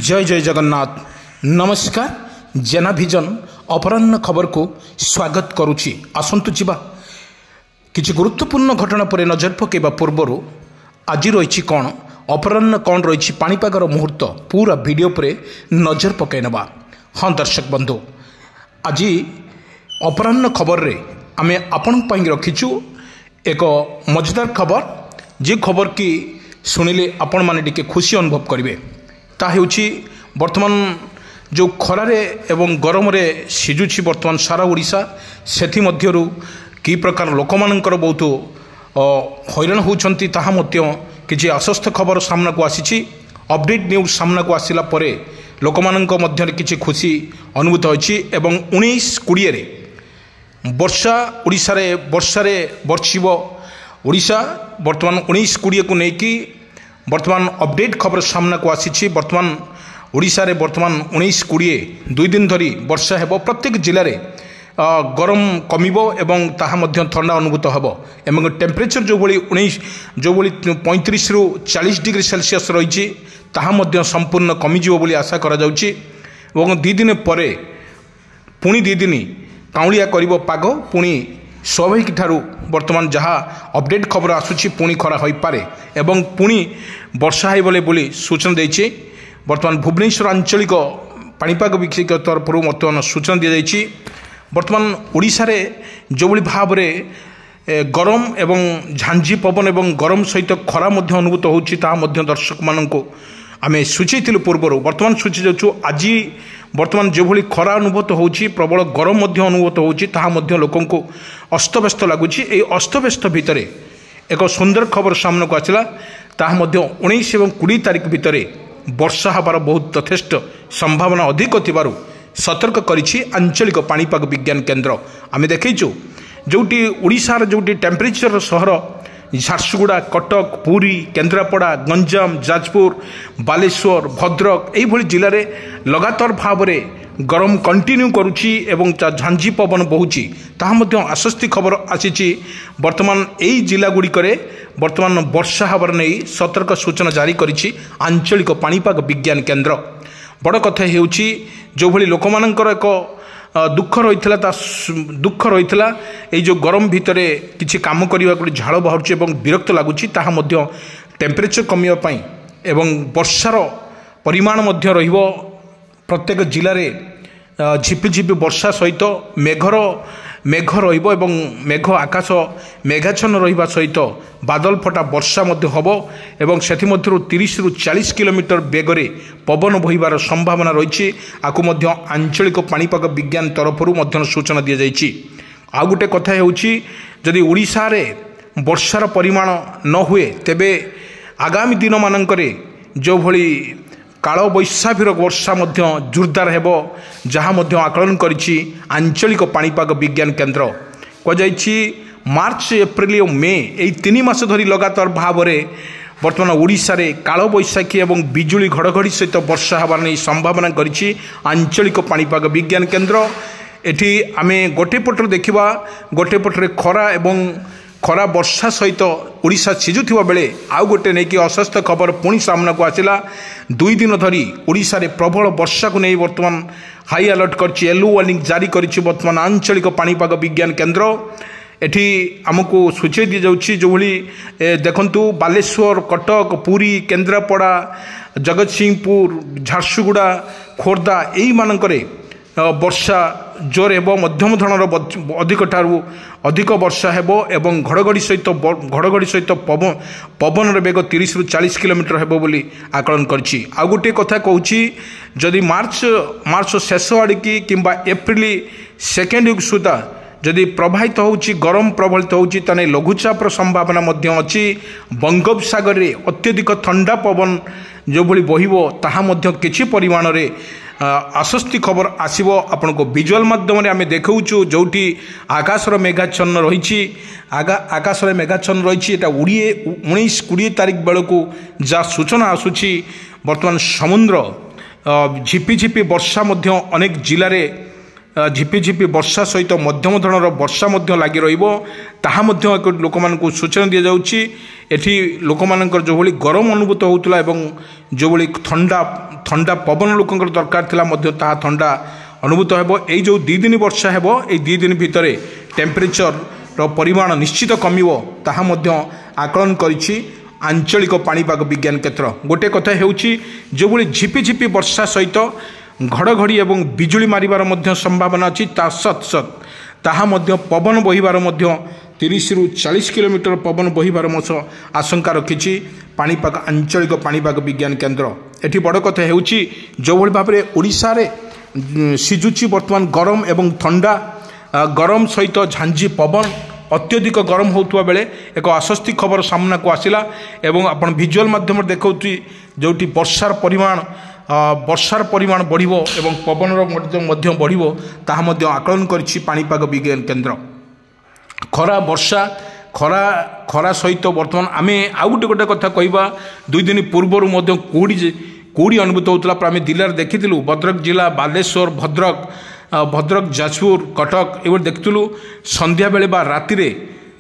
जय जय जगन्नाथ नमस्कार जेनाभिजन अपराह्न खबर को स्वागत करुच्ची आसतु जीवा किसी गुरुत्वपूर्ण घटना पर नजर पकेबा पूर्वर आज रही कौन अपराह्न कौन रही पाणीपागर मुहूर्त पूरा वीडियो पर नजर पकई नवा। हाँ दर्शक बंधु आज अपराह्न खबर रे आमे आपण पाई रखीचु एक मजेदार खबर जे खबर की शुणिले आपण माने टिके खुशी अनुभव करेंगे ताकि वर्तमान जो खरारे एवं गरम रे सिजुची वर्तमान सारा ओडिशा सेथि मध्यरु की प्रकार लोक मानकर बहुत हैरान होउछंती ताहा मध्य किछि अस्वस्थ खबर सामना को आसीछि। अपडेट न्यूज सामना को आसिला परे लोक मानक मध्य किछि खुशी अनुभूत होइछि एवं 19-20 रे वर्षा ओडिशा रे बर्षिब ओडिशा वर्तमान 19-20 को नेकी वर्तमान अपडेट खबर सामना को आसी। वर्तमान ओडिशा रे वर्तमान 19-20 दुई दिन धरी वर्षा हेबो प्रत्येक जिले में गरम कमिबो एवं ताहा मध्य ठंडा अनुभूत हेबो एवं टेम्परेचर जो भली 35 रु 40 डिग्री सेल्सियस रही ताहा मध्य संपूर्ण कमिजिबो बोली आशा करा जाउची एवं दुई दिन परे पुणी दुई दिन काउलिया करिबो पाग पुणी स्वाभाविक ठारू वर्तमान जहाँ अपडेट खबर आसूची पुणी खरा हो पारे एवं पुणी वर्षा होबले बोली सूचना देछि। वर्तमान भुवनेश्वर आंचलिक पाणीपाग विभाग तरफ वर्तमान सूचना दी जाइछि। वर्तमान ओडिशा रे जो भली भाव रे गरम एवं झांझी पवन एवं गरम सहित खरा मध्य अनुभूत होछि ता मध्य दर्शक माननको आमे सूचिथिलु पूर्वर वर्तमान सूची जाउछु। आज वर्तमान जो भली खरा अनुभूत होछि प्रबल गरम मध्य अनुभूत होछि ताहा मध्य लोकन को अस्तव्यस्त लगुछि। ए अस्तव्यस्त भितरे एक सुंदर खबर सामना को आसिला ताहा मध्य 19 एवं 20 तारिख भितरे वर्षा हबार बहुत यथेष्ट संभावना अधिक थिबारु सतर्क करिछि आंचलिक पाणीपाग विज्ञान केन्द्र। आमे देखैछु जोटी ओडिशार जोटी टेम्परेचर सहर झारसुगुड़ा कटक पुरी केन्द्रापड़ा गंजाम जाजपुर बालेश्वर भद्रक यही जिले में लगातार भाव में गरम कंटिन्यू करुच्ची एवं झांझी पवन बहुची ताहा मध्य आश्वस्ति खबर आसी। वर्तमान यही जिला गुड़िक वर्तमान वर्षा हबार नहीं सतर्क सूचना जारी करिछि आंचलिक पाणीपाग विज्ञान केन्द्र। बड़ कथा हेउछि जो भली लोक मानकर एक दुख रही ये जो गरम भितर किसी कम करने को झाड़ बाहर और विरक्त लगुच टेम्परेचर कमियापाई एवं वर्षार परिमाण मध्य रहिबो प्रत्येक जिले में झिपिझिपि वर्षा सहित मेघ रहिबो एवं मेघ आकाश मेघाच्छन्न रहिबा सहित बादल फटा वर्षा मध्य हबो एवं सेथि मध्यरु 30 रु 40 किलोमीटर बेगरे पवन बहिबार संभावना रही आकु मध्य आंचलिक पाणीपाग विज्ञान तरफरु मध्य सूचना दी जाइछि। आ गोटे कथा हेउछि जदि ओडिशा रे वर्षार परिमाण न हुए तेबे आगामी दिन मानकरे जो भली काल बैशाखीर वर्षा मध्य जोरदार हेबो जहाँ मध्य आकलन करिछि आंचलिक पाणीपाग विज्ञान केन्द्र। कजाइछि मार्च एप्रिल और मे यही 3 मास धरी लगातार भाव में वर्तमान ओडिशा रे काल बैशाखी एवं बिजुली घड़घड़ी सहित वर्षा हबार नहीं संभावना करिछि आंचलिक पाणीपाग विज्ञान केन्द्र। एठी आमे गोटे पटर देखिबा गोटे पटरे खरा एवं खरा वर्षा सहित ओडिशा सिजुथिबा बेले आउ गोटे नहीं कि अस्वस्थ खबर पुणी सामना को आसिला। 2 दिन धरी ओडिशा रे प्रबल वर्षा को नहीं वर्तमान हाई अलर्ट करछि येलो वार्निंग जारी करिछि वर्तमान आंचलिक पाणीपाग विज्ञान केन्द्र। एठी आमको सूचय दी जाउछि जो भली देखंतु बालेश्वर कटक पुरी केन्द्रापड़ा जगतसिंहपुर झारसुगुड़ा खोर्धा यही मानकरे वर्षा जोर हेबो मध्यम धरणर अधिक ठारू अधिक वर्षा हेबो एवं घड़घड़ी सहित पवन बेग 30 रु 40 किलोमीटर हेबो बोली आकलन करछि। आ गोटे कथा कहूछि जदि मार्च शेष आड़की किंबा एप्रिल सेकेंड वीक सुधा जदि प्रभावित होउछि गरम प्रभावित होउछि ताने लघुचापर संभावना मध्य अछि। बंगोपसागर रे अत्यधिक ठंडा पवन जो भली बहिबो ताहा मध्य किछि परिमाण रे आश्वस्ति खबर आसीबो आपण को विजुअल माध्यम रे आमे देखौछु जोठी आकाशर मेघाच्छन्न रहिछि आकाश रे मेघाच्छन्न रहिछि एटा 19-20 तारिख बेलकू जा सूचना आसुछि वर्तमान समुद्र झिपिझिपि वर्षा मध्य अनेक जिले में झिपिझिपि वर्षा सहित मध्यम धरणर वर्षा मध्य लगी रहिबो ताहा मध्य लोक मानकु सूचना दिया जाउछि। एठी लोक मानकर जो भली गरम अनुभूत होउतला एवं जो भली ठंडा ठंडा पवन लोकंकर दरकार थिला मध्य ताहा ठंडा अनुभूत हेबो। एई जो 2 दिन वर्षा हेबो एई 2 दिन भितर टेम्परेचर रो परिमाण निश्चित कमिवो ताहा मध्य आकलन करिछि आंचलिक पाणीपाग विज्ञान केन्द्र। गोटे कथा हेउछि जो भଳି झिपिझिपि वर्षा सहित घड़घड़ी एवं बिजुली मारिबार मध्य संभावना अछि ता सत सत ताहा मध्य पवन बहिबार मध्य 30 रु 40 किलोमीटर पवन बहिबार आशंका रखिछि पाणीपाग आंचलिक पाणीपाग विज्ञान केन्द्र। एठी बड़ कथा हेउछि जो भଳି भाबरे ओडिसा रे सिजुछि वर्तमान गरम एवं ठंडा गरम सहित झांझी पवन अत्यधिक गरम होता बेले एक आश्वस्ति खबर सामना को आसिला एवं आपण विजुअल माध्यम देखौछि जोटी वर्षार परिमाण बढ़िबो एवं पवन मध्य बढ़िबो ताहा मध्य आकलन करिछि पाणीपाग विज्ञान केन्द्र। खरा वर्षा खरा सहित वर्तमान आमे आउ गोटे कथा कहबा 2 दिन पूर्व मध्य कुड़ी अनुभूत होता आम जिले में देखीलु भद्रक जिला बालेश्वर भद्रक जाजपुर कटक ये देखूँ संध्या बेले बा राति रे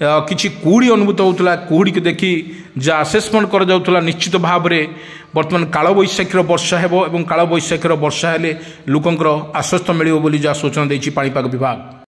किछि कुड़ी अनुभूत होता कुड़ी को देखी जहाँ आसेसमेंट कर जाउतला निश्चित भाव में वर्तमान कालबैशाखीर वर्षा हेबो एवं कालबैशाखीर वर्षा हेले लोकंकर आश्वस्त मिलिबो बोली जहाँ सूचना देछि पाणीपाग विभाग।